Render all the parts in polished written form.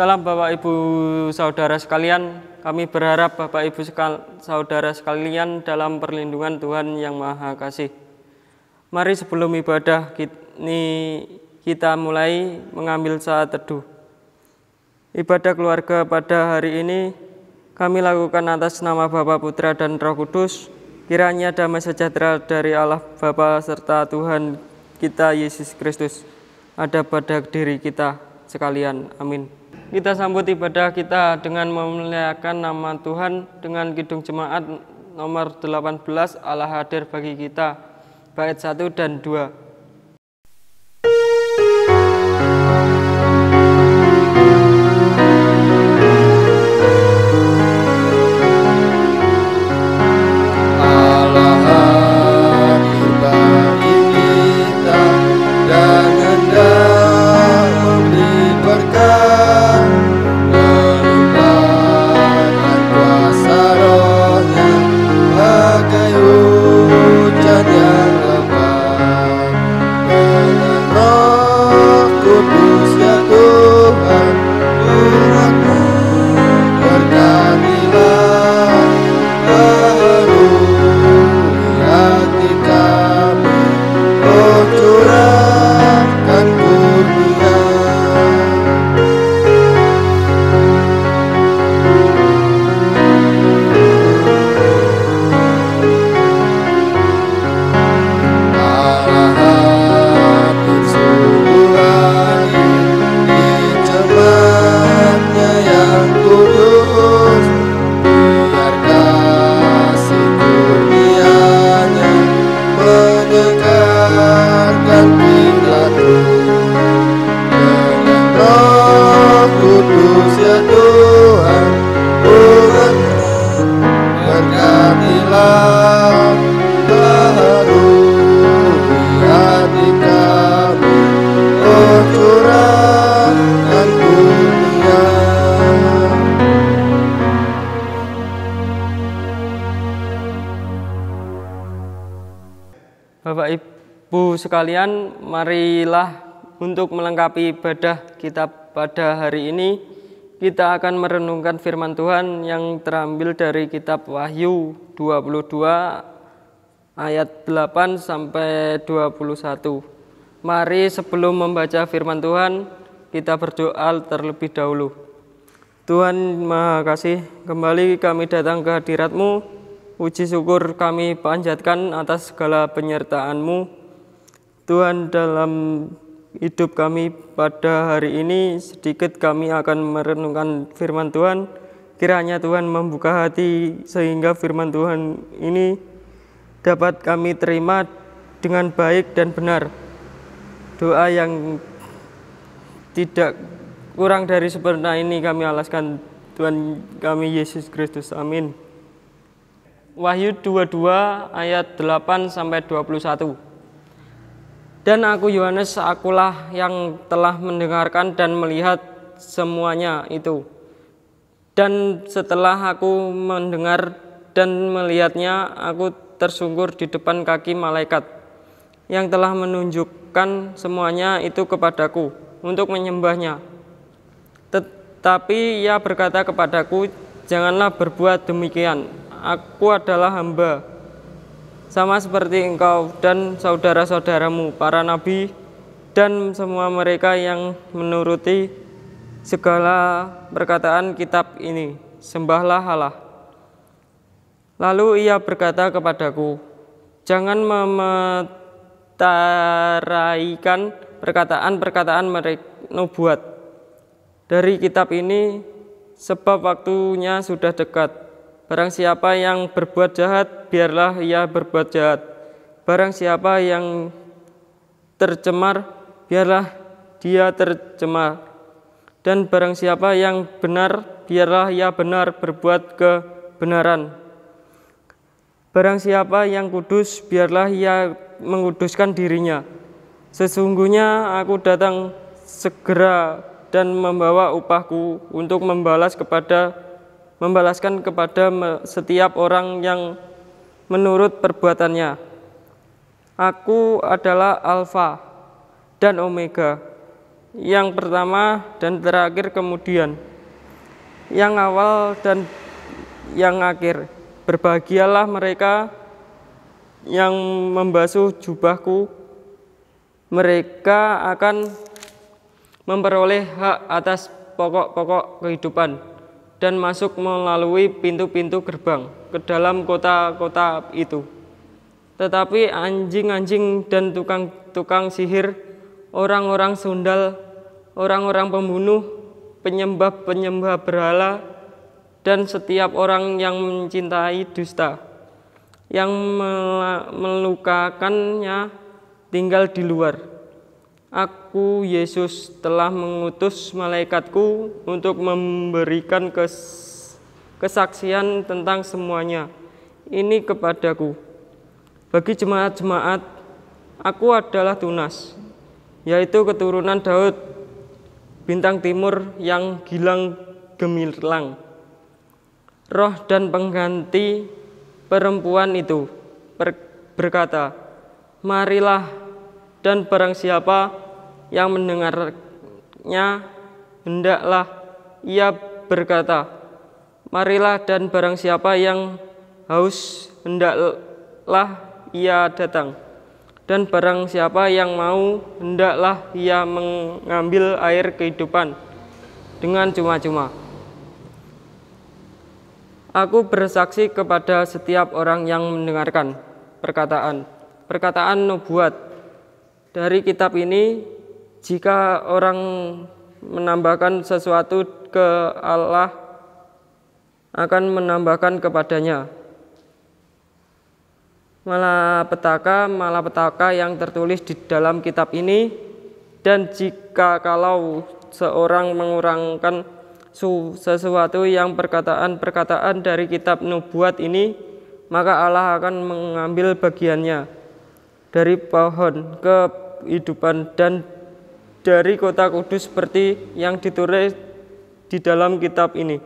Salam Bapak Ibu Saudara sekalian. Kami berharap Bapak Ibu Saudara sekalian dalam perlindungan Tuhan yang Maha Kasih. Mari sebelum ibadah kita mulai mengambil saat teduh. Ibadah keluarga pada hari ini kami lakukan atas nama Bapa, Putra, dan Roh Kudus. Kiranya damai sejahtera dari Allah Bapa serta Tuhan kita Yesus Kristus ada pada diri kita sekalian. Amin. Kita sambut ibadah kita dengan memuliakan nama Tuhan dengan Kidung Jemaat nomor 18, Allah hadir bagi kita, bait 1 dan 2. Bapak Ibu sekalian, marilah untuk melengkapi ibadah kita pada hari ini, kita akan merenungkan firman Tuhan yang terambil dari kitab Wahyu 22 ayat 8 sampai 21. Mari sebelum membaca firman Tuhan, kita berdoa terlebih dahulu. Tuhan Maha Kasih, kembali kami datang ke hadirat-Mu. Puji syukur kami panjatkan atas segala penyertaan-Mu. Tuhan, dalam hidup kami pada hari ini, sedikit kami akan merenungkan firman Tuhan. Kiranya Tuhan membuka hati sehingga firman Tuhan ini dapat kami terima dengan baik dan benar. Doa yang tidak kurang dari sempurna ini kami alaskan Tuhan kami Yesus Kristus. Amin. Wahyu 22 ayat 8 sampai 21. Dan aku Yohanes, akulah yang telah mendengarkan dan melihat semuanya itu. Dan setelah aku mendengar dan melihatnya, aku tersungkur di depan kaki malaikat yang telah menunjukkan semuanya itu kepadaku untuk menyembahnya. Tetapi ia berkata kepadaku, janganlah berbuat demikian. Aku adalah hamba, sama seperti engkau dan saudara-saudaramu, para nabi, dan semua mereka yang menuruti segala perkataan kitab ini. Sembahlah Allah. Lalu ia berkata kepadaku, jangan memetaraikan perkataan-perkataan mereka nubuat dari kitab ini, sebab waktunya sudah dekat. Barang siapa yang berbuat jahat, biarlah ia berbuat jahat. Barang siapa yang tercemar, biarlah dia tercemar. Dan barang siapa yang benar, biarlah ia benar berbuat kebenaran. Barang siapa yang kudus, biarlah ia menguduskan dirinya. Sesungguhnya aku datang segera dan membawa upahku untuk membalaskan kepada setiap orang yang menurut perbuatannya. Aku adalah Alfa dan Omega, yang pertama dan terakhir, kemudian yang awal dan yang akhir. Berbahagialah mereka yang membasuh jubahku, mereka akan memperoleh hak atas pokok-pokok kehidupan dan masuk melalui pintu-pintu gerbang ke dalam kota-kota itu. Tetapi anjing-anjing dan tukang-tukang sihir, orang-orang sundal, orang-orang pembunuh, penyembah-penyembah berhala, dan setiap orang yang mencintai dusta, yang melukakannya, tinggal di luar. Aku, Yesus, telah mengutus malaikatku untuk memberikan kesaksian tentang semuanya ini kepadaku. Bagi jemaat-jemaat, aku adalah tunas, yaitu keturunan Daud, bintang timur yang gilang gemilang. Roh dan pengganti perempuan itu berkata, marilah, dan barang siapa yang mendengarnya, hendaklah ia berkata, marilah, dan barang siapa yang haus, hendaklah ia datang, dan barang siapa yang mau, hendaklah ia mengambil air kehidupan dengan cuma-cuma. Aku bersaksi kepada setiap orang yang mendengarkan perkataan nubuat dari kitab ini. Jika orang menambahkan sesuatu ke Allah, akan menambahkan kepadanya malapetaka yang tertulis di dalam kitab ini. Dan jika kalau seorang mengurangkan sesuatu yang perkataan dari kitab nubuat ini, maka Allah akan mengambil bagiannya dari pohon kehidupan dan dari kota kudus seperti yang ditulis di dalam kitab ini.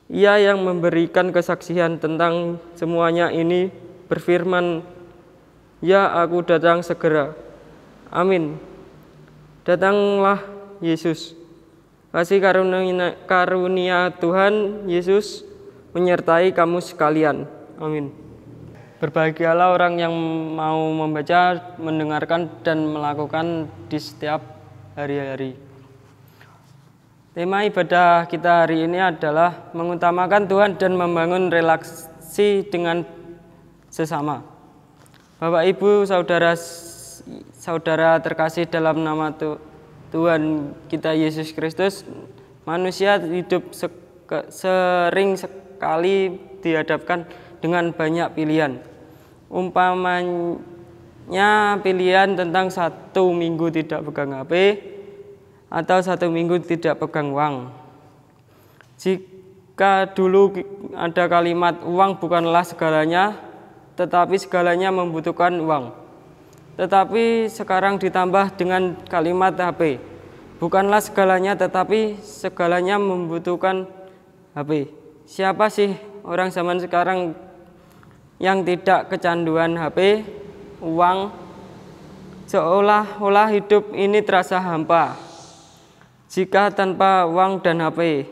Ia yang memberikan kesaksian tentang semuanya ini berfirman, ya, aku datang segera. Amin. Datanglah Yesus. Kasih karunia Tuhan Yesus menyertai kamu sekalian. Amin. Berbahagialah orang yang mau membaca, mendengarkan, dan melakukan di setiap hari-hari. Tema ibadah kita hari ini adalah mengutamakan Tuhan dan membangun relasi dengan sesama. Bapak, Ibu, saudara terkasih dalam nama Tuhan kita Yesus Kristus, manusia hidup sering sekali dihadapkan dengan banyak pilihan. Umpamanya pilihan tentang 1 minggu tidak pegang HP atau 1 minggu tidak pegang uang. Jika dulu ada kalimat uang bukanlah segalanya, tetapi segalanya membutuhkan uang. Tetapi sekarang ditambah dengan kalimat HP. Bukanlah segalanya, tetapi segalanya membutuhkan HP. Siapa sih orang zaman sekarang yang tidak kecanduan HP, uang? Seolah-olah hidup ini terasa hampa jika tanpa uang dan HP.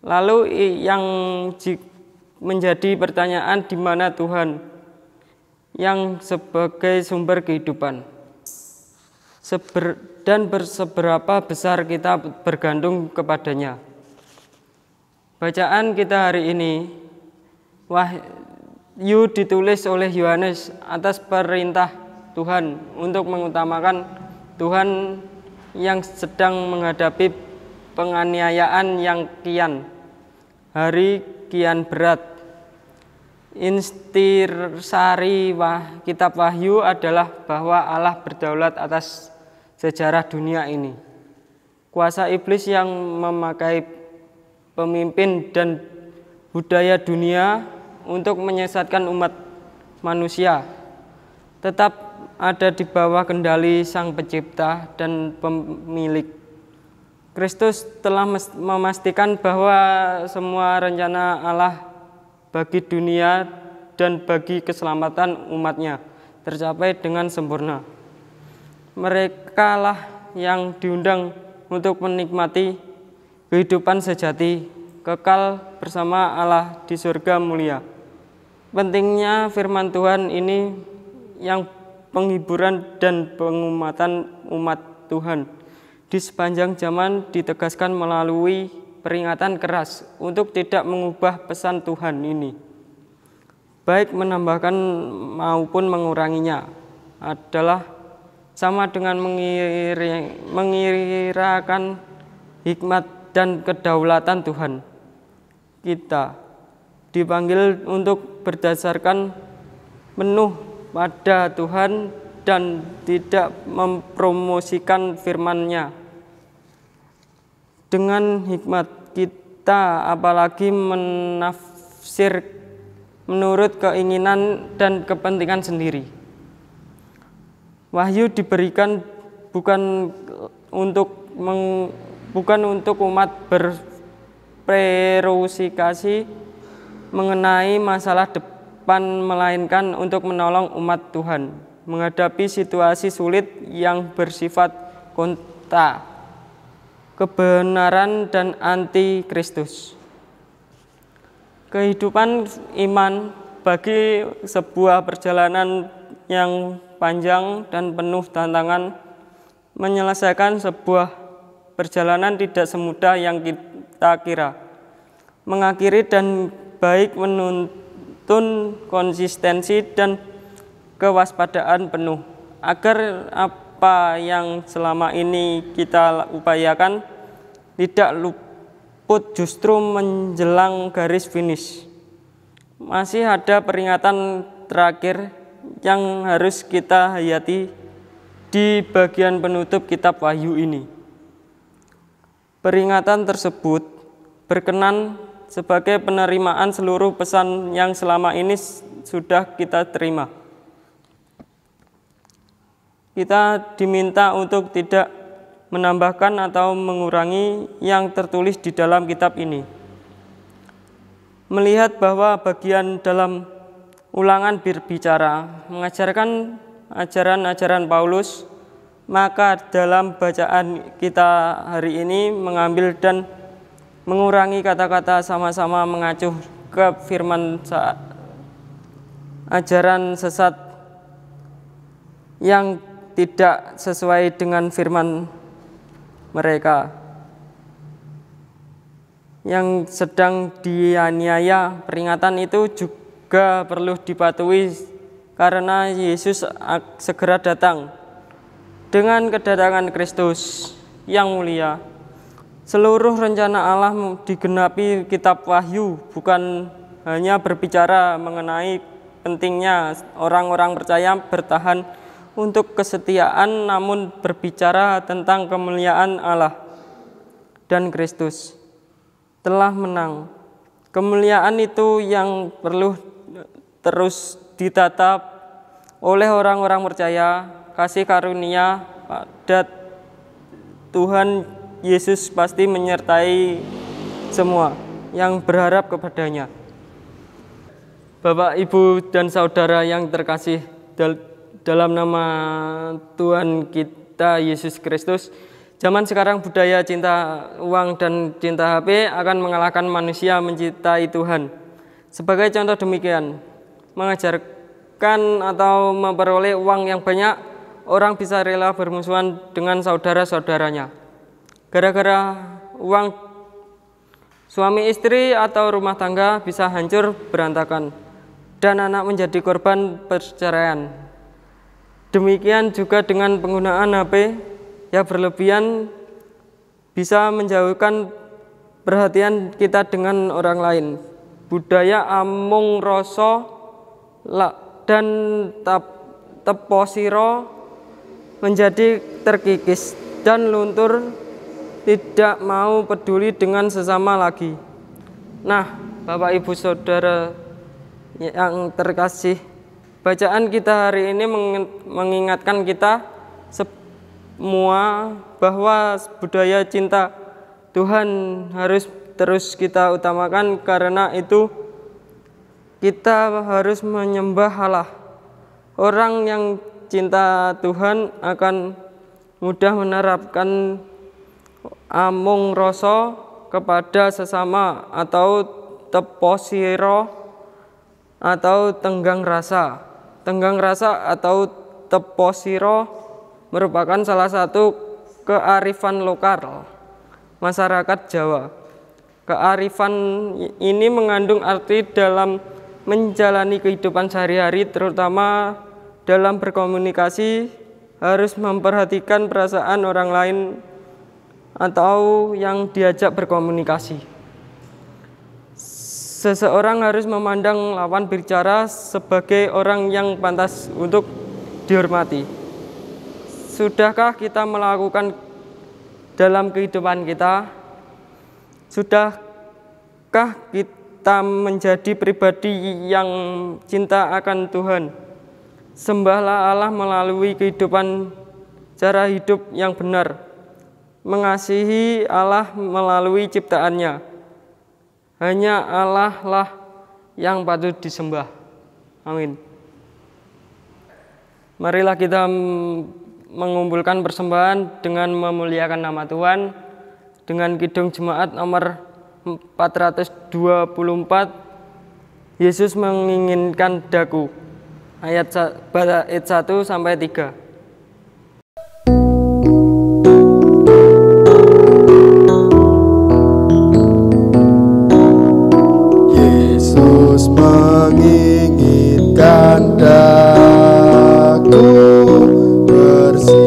Lalu yang menjadi pertanyaan, di mana Tuhan yang sebagai sumber kehidupan? Dan seberapa besar kita bergantung kepadanya? Bacaan kita hari ini, Wahyu ditulis oleh Yohanes atas perintah Tuhan untuk mengutamakan Tuhan yang sedang menghadapi penganiayaan yang kian hari kian berat. Intisari kitab Wahyu adalah bahwa Allah berdaulat atas sejarah dunia ini. Kuasa iblis yang memakai pemimpin dan budaya dunia untuk menyesatkan umat manusia tetap ada di bawah kendali Sang Pencipta dan Pemilik. Kristus telah memastikan bahwa semua rencana Allah bagi dunia dan bagi keselamatan umatnya tercapai dengan sempurna. Merekalah yang diundang untuk menikmati kehidupan sejati, kekal bersama Allah di surga mulia. Pentingnya firman Tuhan ini yang penghiburan dan pengumatan umat Tuhan di sepanjang zaman ditegaskan melalui peringatan keras untuk tidak mengubah pesan Tuhan ini, baik menambahkan maupun menguranginya, adalah sama dengan mengirakan hikmat dan kedaulatan Tuhan. Kita dipanggil untuk berdasarkan penuh pada Tuhan dan tidak mempromosikan firman-Nya dengan hikmat kita, apalagi menafsir menurut keinginan dan kepentingan sendiri. Wahyu diberikan bukan untuk umat berprerusikasi mengenai masalah depan, melainkan untuk menolong umat Tuhan menghadapi situasi sulit yang bersifat kontra kebenaran dan anti Kristus. Kehidupan iman bagi sebuah perjalanan yang panjang dan penuh tantangan. Menyelesaikan sebuah perjalanan tidak semudah yang kita kira. Mengakhiri dan baik menuntun konsistensi dan kewaspadaan penuh agar apa yang selama ini kita upayakan tidak luput justru menjelang garis finish. Masih ada peringatan terakhir yang harus kita hayati di bagian penutup kitab Wahyu ini. Peringatan tersebut berkenan sebagai penerimaan seluruh pesan yang selama ini sudah kita terima. Kita diminta untuk tidak menambahkan atau mengurangi yang tertulis di dalam kitab ini. Melihat bahwa bagian dalam Ulangan berbicara mengajarkan ajaran-ajaran Paulus, maka dalam bacaan kita hari ini mengambil dan mengurangi kata-kata sama-sama mengacu ke firman ajaran sesat yang tidak sesuai dengan firman mereka yang sedang dianiaya. Peringatan itu juga perlu dipatuhi karena Yesus segera datang. Dengan kedatangan Kristus yang mulia, seluruh rencana Allah digenapi. Kitab Wahyu bukan hanya berbicara mengenai pentingnya orang-orang percaya bertahan untuk kesetiaan, namun berbicara tentang kemuliaan Allah dan Kristus telah menang. Kemuliaan itu yang perlu terus ditatap oleh orang-orang percaya. Kasih karunia pada Tuhan Yesus pasti menyertai semua yang berharap kepadanya. Bapak, Ibu, dan saudara yang terkasih, dalam nama Tuhan kita Yesus Kristus, zaman sekarang budaya cinta uang dan cinta HP akan mengalahkan manusia mencintai Tuhan. Sebagai contoh demikian, mengajarkan atau memperoleh uang yang banyak, orang bisa rela bermusuhan dengan saudara-saudaranya. Gara-gara uang, suami istri atau rumah tangga bisa hancur berantakan, dan anak menjadi korban perceraian. Demikian juga dengan penggunaan HP yang berlebihan bisa menjauhkan perhatian kita dengan orang lain. Budaya amung rasa dan teposiro menjadi terkikis dan luntur, tidak mau peduli dengan sesama lagi. Nah, Bapak, Ibu, saudara yang terkasih, bacaan kita hari ini mengingatkan kita semua bahwa budaya cinta Tuhan harus terus kita utamakan. Karena itu kita harus menyembah Allah. Orang yang cinta Tuhan akan mudah menerapkan amung rasa kepada sesama atau teposiro atau tenggang rasa. Tenggang rasa atau teposiro merupakan salah satu kearifan lokal masyarakat Jawa. Kearifan ini mengandung arti dalam menjalani kehidupan sehari-hari, terutama dalam berkomunikasi harus memperhatikan perasaan orang lain atau yang diajak berkomunikasi. Seseorang harus memandang lawan bicara sebagai orang yang pantas untuk dihormati. Sudahkah kita melakukan dalam kehidupan kita? Sudahkah kita menjadi pribadi yang cinta akan Tuhan? Sembahlah Allah melalui kehidupan cara hidup yang benar. Mengasihi Allah melalui ciptaannya. Hanya Allah lah yang patut disembah. Amin. Marilah kita mengumpulkan persembahan dengan memuliakan nama Tuhan dengan Kidung Jemaat nomor 424. Yesus menginginkan daku. Ayat 1 sampai 3. Yesus menginginkan daku bersinar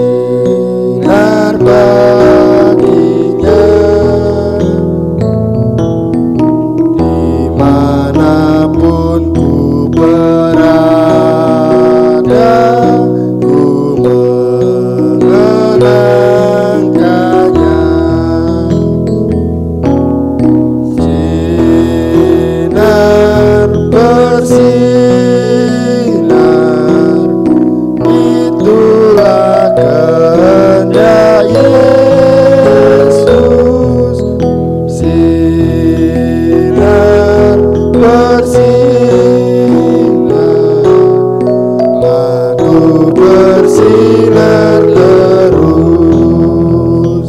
baginya, dimanapun ku berada, ku mengenangkannya. Sinar bersinar, itulah kehendak Yesus. Sinar bersinar, aku bersinar terus.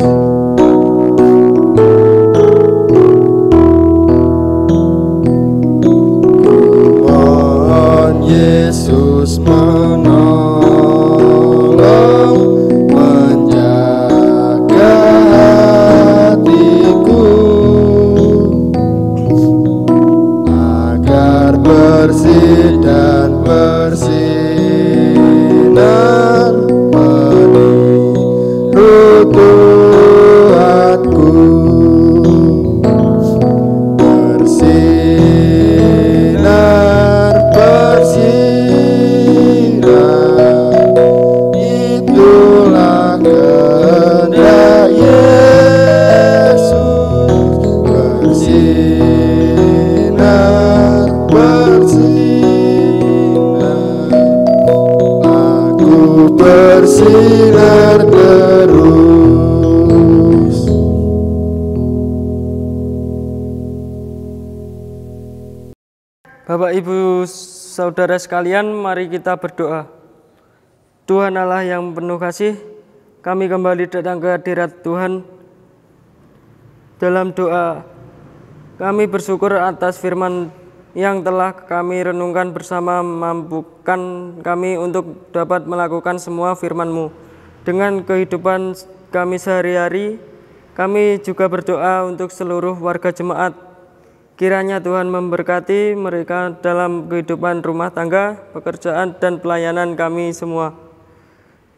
Mohon Yesus menolong, menjaga hatiku agar bersih dan bersinar meniru Tuhanku. Bersinar, bersinar, itulah kehendak Yesus. Bersinar, bersinar, aku bersinar terus. Bapak, Ibu, Saudara sekalian, mari kita berdoa. Tuhan Allah yang penuh kasih, kami kembali datang ke hadirat Tuhan. Dalam doa, kami bersyukur atas firman yang telah kami renungkan bersama, mampukan kami untuk dapat melakukan semua firman-Mu. Dengan kehidupan kami sehari-hari, kami juga berdoa untuk seluruh warga jemaat. Kiranya Tuhan memberkati mereka dalam kehidupan rumah tangga, pekerjaan, dan pelayanan kami semua.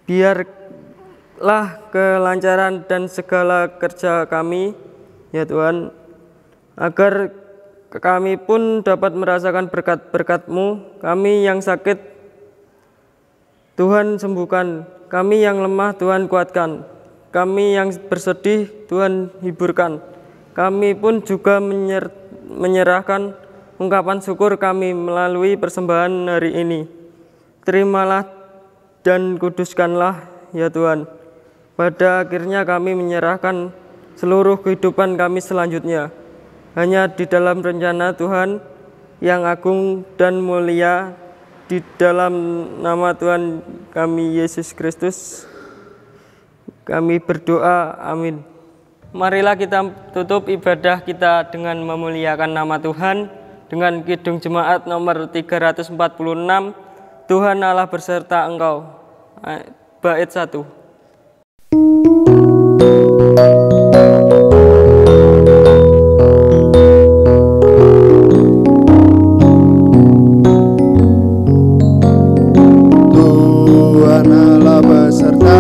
Biarlah kelancaran dan segala kerja kami, ya Tuhan, agar kami pun dapat merasakan berkat-berkat-Mu. Kami yang sakit, Tuhan sembuhkan. Kami yang lemah, Tuhan kuatkan. Kami yang bersedih, Tuhan hiburkan. Kami pun juga menyerahkan ungkapan syukur kami melalui persembahan hari ini. Terimalah dan kuduskanlah, ya Tuhan. Pada akhirnya kami menyerahkan seluruh kehidupan kami selanjutnya hanya di dalam rencana Tuhan yang agung dan mulia, di dalam nama Tuhan kami Yesus Kristus. Kami berdoa, amin. Marilah kita tutup ibadah kita dengan memuliakan nama Tuhan dengan Kidung Jemaat nomor 346, Tuhan Allah berserta engkau. Bait 1. Tuhan Allah beserta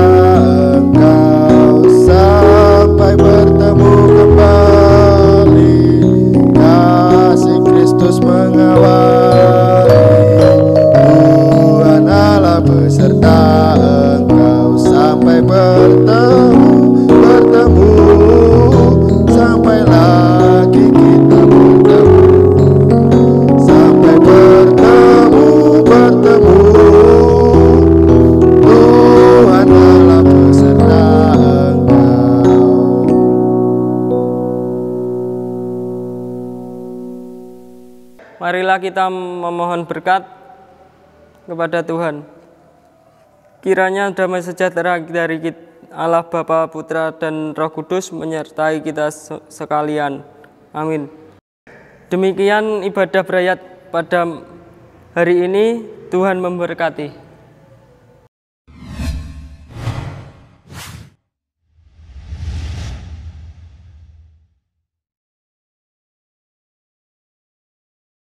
engkau sampai bertemu kembali. Kasih Kristus mengawali. Tuhan Allah beserta engkau sampai bertemu sampai lagi kita bertemu, sampai bertemu. Tuhan Allah beserta engkau. Marilah kita memohon berkat kepada Tuhan. Kiranya damai sejahtera dari Allah Bapa, Putra, dan Roh Kudus menyertai kita sekalian. Amin. Demikian ibadah berayat pada hari ini. Tuhan memberkati.